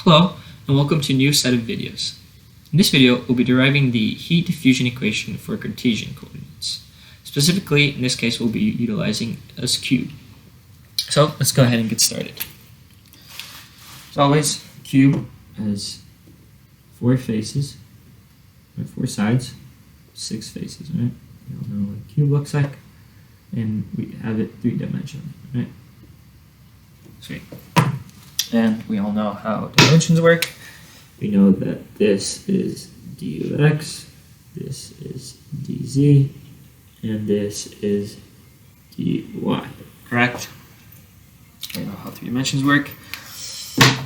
Hello, and welcome to a new set of videos. In this video, we'll be deriving the heat diffusion equation for Cartesian coordinates. Specifically, in this case, we'll be utilizing a cube. So let's go ahead and get started. As always, cube has four faces, or four sides, six faces, right? You all know what a cube looks like, and we have it three-dimensional, right? Sweet. And we all know how dimensions work. We know that this is du of x, this is dz, and this is dy. Correct? We know how three dimensions work.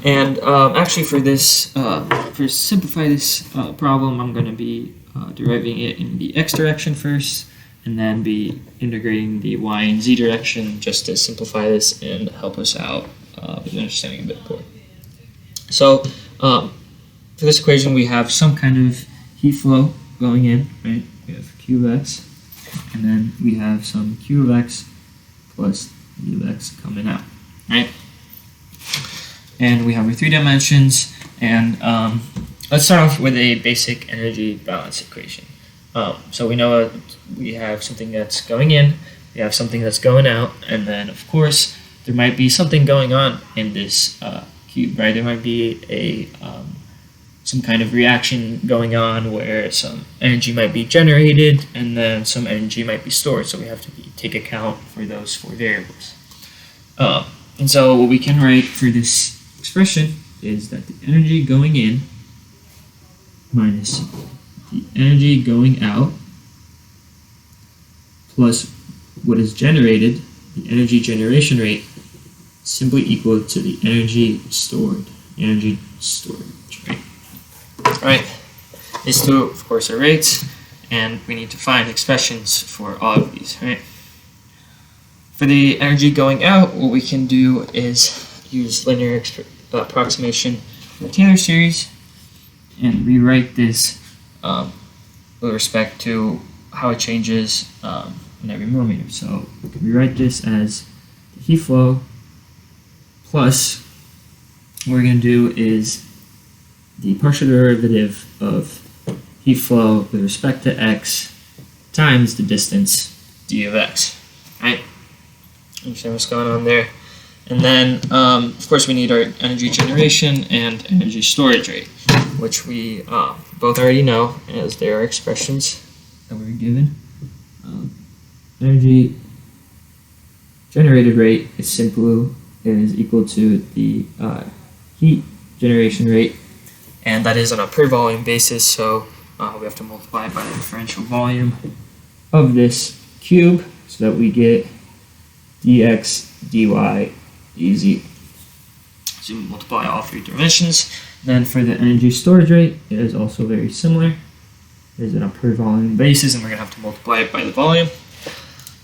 And actually, for this, to simplify this problem, I'm going to be deriving it in the x direction first, and then be integrating the y and z direction just to simplify this and help us out with understanding a bit more. So for this equation, we have some kind of heat flow going in, right? We have q of x, and then we have some q of x plus u of x coming out, right? And we have our three dimensions, and let's start off with a basic energy balance equation. So we know we have something that's going in, we have something that's going out, and then of course there might be something going on in this cube, right? There might be a some kind of reaction going on where some energy might be generated and then some energy might be stored. So we have to take account for those four variables. And so what we can write for this expression is that the energy going in minus the energy going out plus what is generated, the energy generation rate, simply equal to the energy stored. Energy storage, right? Right. These two, of course, are rates, and we need to find expressions for all of these, right? For the energy going out, what we can do is use linear approximation of the Taylor series and rewrite this with respect to how it changes in every millimeter. So we can rewrite this as the heat flow plus what we're going to do is the partial derivative of heat flow with respect to x times the distance d of x, right? Understand what's going on there? And then, of course, we need our energy generation and energy storage rate, which we both already know as there are expressions that were given. Energy generated rate is equal to the heat generation rate, and that is on a per volume basis, so we have to multiply by the differential volume of this cube so that we get dx, dy, dz. So we multiply all three dimensions. Then for the energy storage rate, it is also very similar. It is on a per volume basis, and we're going to have to multiply it by the volume,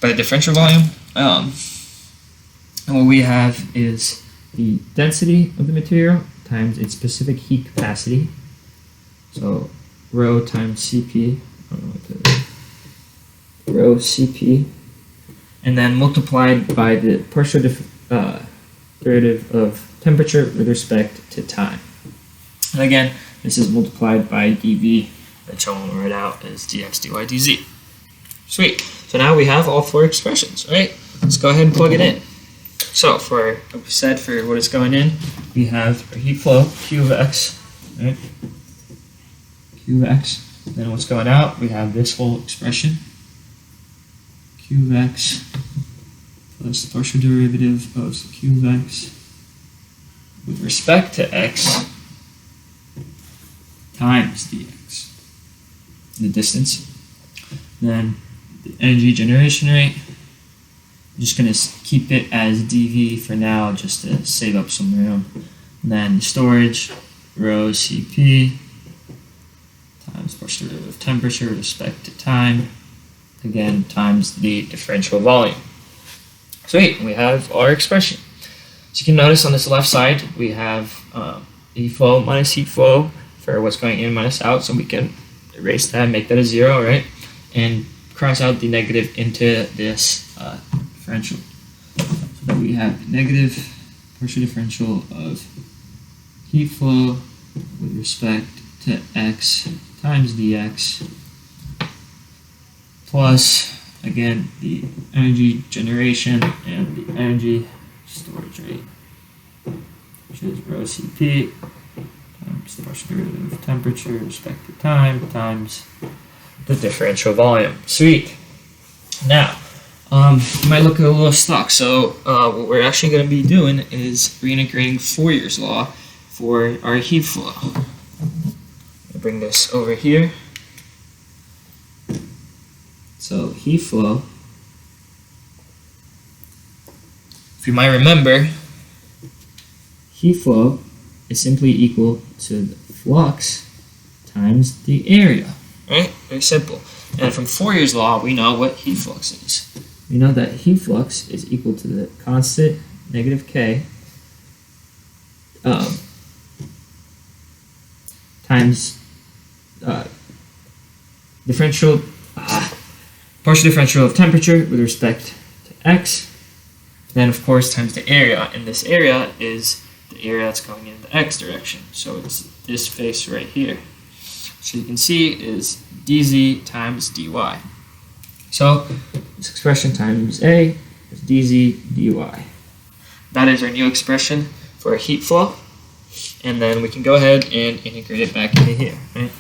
by the differential volume. And what we have is the density of the material times its specific heat capacity. So rho times Cp, I don't know what that is. Rho Cp, and then multiplied by the partial derivative of temperature with respect to time. And again, this is multiplied by dV, which I won't write out as dx, dy, dz. Sweet. So now we have all four expressions, right? Let's go ahead and plug it in. So for, like we said, for what is going in, we have our heat flow, Q of x, right? Q of x. Then what's going out, we have this whole expression, Q of x plus the partial derivative of Q of x with respect to x times dx, the distance. Then the energy generation rate, I'm just going to keep it as dV for now just to save up some room. And then storage, rho Cp times partial derivative of temperature with respect to time, again times the differential volume. Sweet, we have our expression. So you can notice on this left side we have heat flow minus heat flow for what's going in minus out, so we can erase that, make that a 0, right? And cross out the negative into this differential. So that we have negative partial differential of heat flow with respect to x times dx plus, again, the energy generation and the energy storage rate, which is rho Cp times the partial derivative of temperature with respect to time times the differential volume. Sweet. Now, you might look a little stuck. So what we're actually going to be doing is reintegrating Fourier's law for our heat flow. I'll bring this over here. So heat flow, if you might remember, heat flow is simply equal to the flux times the area, right? Very simple. And from Fourier's law, we know what heat flux is. We know that heat flux is equal to the constant negative K times partial differential of temperature with respect to x, then of course times the area, and this area is the area that's going in the x direction, so it's this face right here. So you can see is dz times dy. So this expression times A is dz dy. That is our new expression for a heat flow, and then we can go ahead and integrate it back into here, right?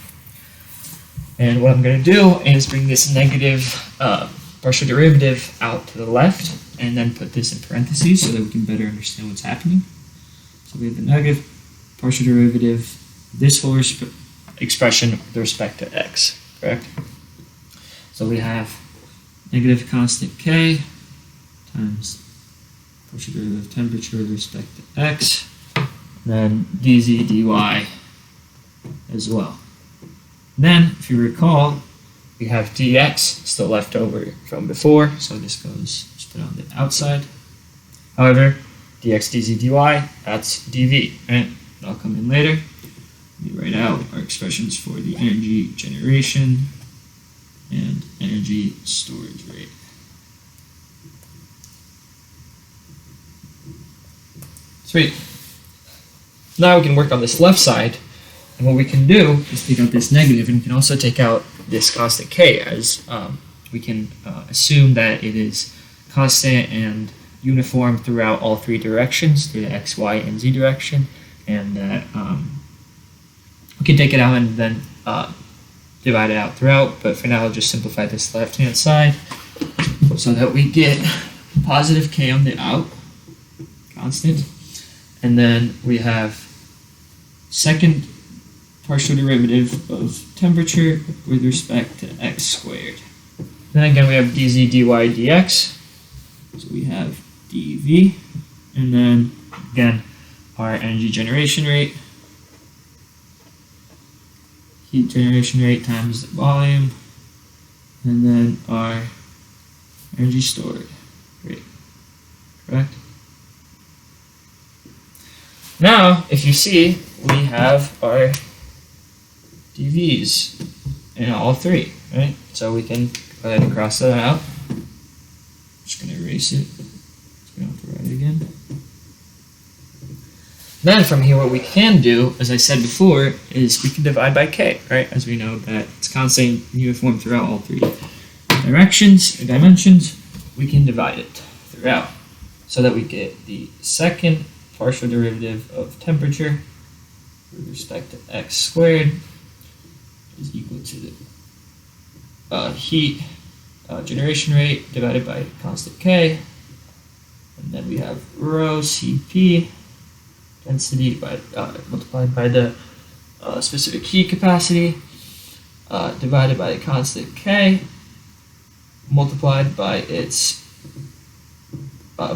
And what I'm going to do is bring this negative partial derivative out to the left, and then put this in parentheses so that we can better understand what's happening. So we have the negative partial derivative, this whole expression with respect to x, correct? So we have negative constant K times partial derivative of temperature with respect to x, and then dz dy as well. Then, if you recall, we have dx still left over from before, so this goes just put on the outside. However, dx dz dy, that's dv, right? That'll come in later. We write out our expressions for the energy generation and energy storage rate. Sweet. Now we can work on this left side, and what we can do is take out this negative, and we can also take out this constant k, as we can assume that it is constant and uniform throughout all three directions, through the x, y, and z direction, and that we can take it out and then divide it out throughout, but for now I'll just simplify this left-hand side so that we get positive k on the out, constant, and then we have second partial derivative of temperature with respect to x squared. Then again we have dz dy dx, so we have dv, and then again our energy generation rate, heat generation rate times the volume, and then our energy stored rate, correct? Now, if you see, we have our dv's in all three, right? So we can go ahead and cross that out. Just going to erase it. So we don't have to write it again. Then from here, what we can do, as I said before, is we can divide by k, right? As we know that it's constant and uniform throughout all three directions or dimensions, we can divide it throughout so that we get the second partial derivative of temperature with respect to x squared is equal to the heat generation rate divided by constant k, and then we have rho Cp density multiplied by the specific heat capacity divided by the constant k multiplied by its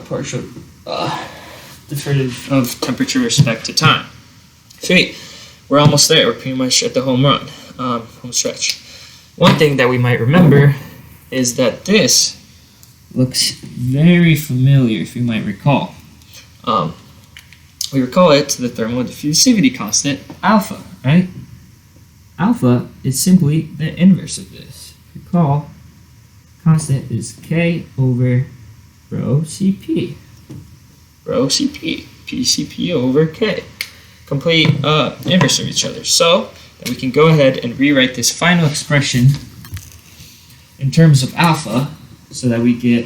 partial derivative of temperature with respect to time. Sweet. We're almost there. We're pretty much at the home run, home stretch. One thing that we might remember is that this looks very familiar, if you might recall. We recall it to the thermal diffusivity constant, alpha, right? Alpha is simply the inverse of this. Recall, constant is K over rho Cp. Rho Cp, Pcp over K. complete inverse of each other. So that we can go ahead and rewrite this final expression in terms of alpha, so that we get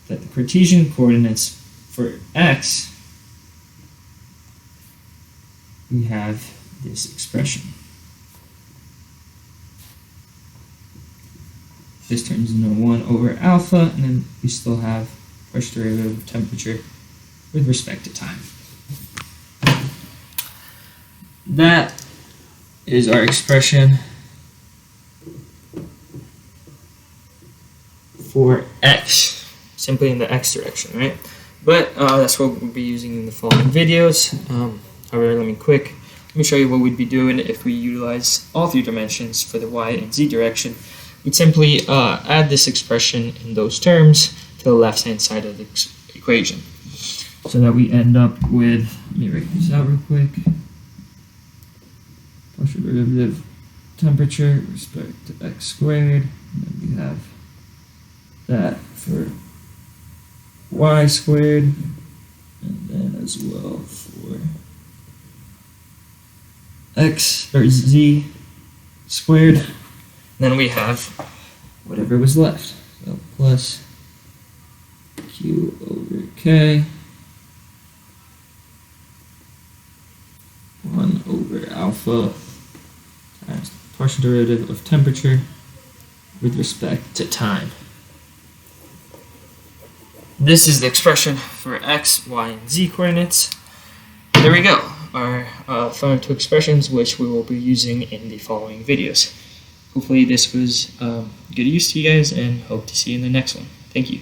that the Cartesian coordinates for x, we have this expression. This turns into 1 over alpha, and then we still have partial derivative of temperature with respect to time. That is our expression for x, simply in the x direction, right? But that's what we'll be using in the following videos. However, let me show you what we'd be doing if we utilize all 3 dimensions for the y and z direction. We'd simply add this expression in those terms to the left-hand side of the equation, so that we end up with, let me write this out real quick, partial derivative temperature with respect to x squared, and then we have that for y squared, and then as well for x or z squared. And then we have whatever was left, so plus q over k 1 over alpha times the partial derivative of temperature with respect to time. This is the expression for x, y, and z coordinates. There we go, our final 2 expressions, which we will be using in the following videos. Hopefully this was good use to you guys, and hope to see you in the next one. Thank you.